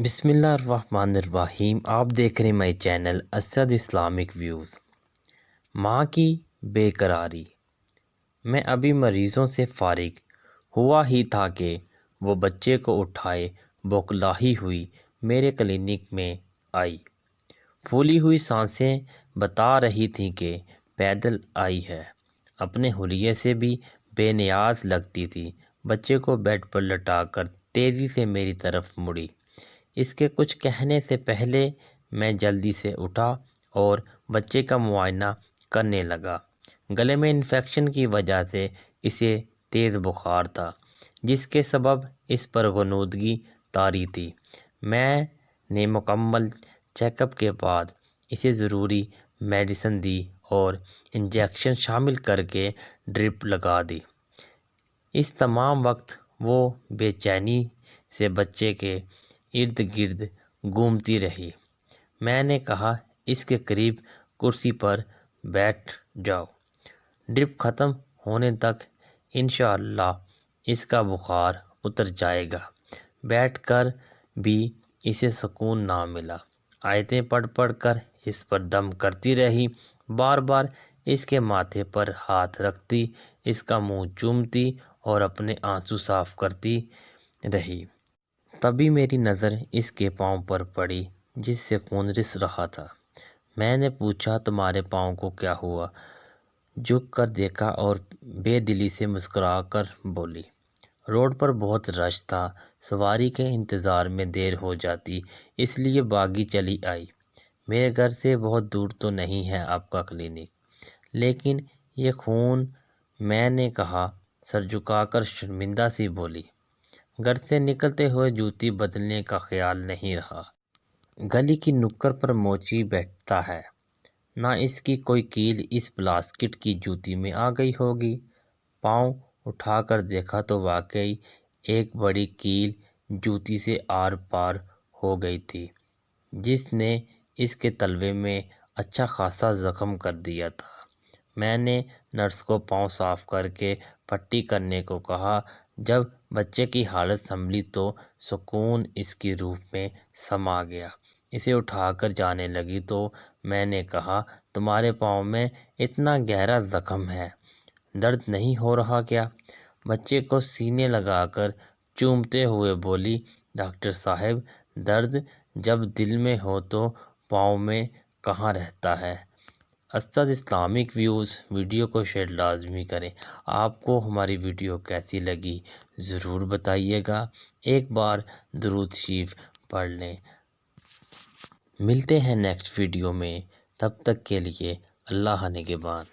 بسم اللہ الرحمن الرحیم۔ آپ دیکھ رہے ہیں my channel Asad Islamic views. ماں کی بے قراری۔ میں ابھی مریضوں سے فارغ ہوا ہی تھا کہ وہ بچے کو اٹھائے بوکھلائی ہوئی میرے کلینک میں آئی۔ پھولی ہوئی سانسیں بتا رہی تھیں کہ پیدل آئی ہے۔ اپنے حلیے سے بھی بے نیاز لگتی تھی۔ بچے کو بیڈ پر لٹا کر تیزی سے میری طرف مڑی۔ اس کے کچھ کہنے سے پہلے میں جلدی سے اٹھا اور بچے کا معائنہ کرنے لگا۔ گلے میں انفیکشن کی وجہ سے اسے تیز بخار تھا، جس کے سبب اس پر غنودگی طاری تھی۔ میں نے مکمل چیک اپ کے بعد اسے ضروری میڈیسن دی اور انجیکشن شامل کر کے ڈرپ لگا دی۔ اس تمام وقت وہ بے چینی سے بچے کے ارد گرد گھومتی رہی۔ میں نے کہا، اس کے قریب کرسی پر بیٹھ جاؤ۔ ڈرپ ختم ہونے تک انشاءاللہ اس کا بخار اتر جائے گا۔ بیٹھ کر بھی اسے سکون نہ ملا۔ آیتیں پڑھ پڑھ کر اس پر دم کرتی رہی۔ بار بار اس کے ماتھے پر ہاتھ رکھتی، اس کا منہ چومتی اور اپنے آنسو صاف کرتی رہی۔ تبھی میری نظر اس کے پاؤں پر پڑی، جس سے خون رس رہا تھا۔ میں نے پوچھا، تمہارے پاؤں کو کیا ہوا؟ جھک کر دیکھا اور بے دلی سے مسکرا کر بولی، روڈ پر بہت رش تھا، سواری کے انتظار میں دیر ہو جاتی، اس لیے بھاگی چلی آئی۔ میرے گھر سے بہت دور تو نہیں ہے آپ کا کلینک، لیکن یہ خون؟ میں نے کہا، سر جھکا کر شرمندہ سی بولی، گھر سے نکلتے ہوئے جوتی بدلنے کا خیال نہیں رہا۔ گلی کی نکڑ پر موچی بیٹھتا ہے، نہ اس کی کوئی کیل اس پلاسکٹ کی جوتی میں آ گئی ہوگی۔ پاؤں اٹھا کر دیکھا تو واقعی ایک بڑی کیل جوتی سے آر پار ہو گئی تھی، جس نے اس کے تلوے میں اچھا خاصا زخم کر دیا تھا۔ میں نے نرس کو پاؤں صاف کر کے پٹی کرنے کو کہا۔ جب بچے کی حالت سنبھلی تو سکون اس کی روح میں سما گیا۔ اسے اٹھا کر جانے لگی تو میں نے کہا، تمہارے پاؤں میں اتنا گہرا زخم ہے، درد نہیں ہو رہا کیا؟ بچے کو سینے لگا کر چومتے ہوئے بولی، ڈاکٹر صاحب، درد جب دل میں ہو تو پاؤں میں کہاں رہتا ہے؟ اسد اسلامک ویوز ویڈیو کو شیئر لازمی کریں۔ آپ کو ہماری ویڈیو کیسی لگی ضرور بتائیے گا۔ ایک بار درود شریف پڑھ لیں۔ ملتے ہیں نیکسٹ ویڈیو میں، تب تک کے لیے اللہ نگہبان۔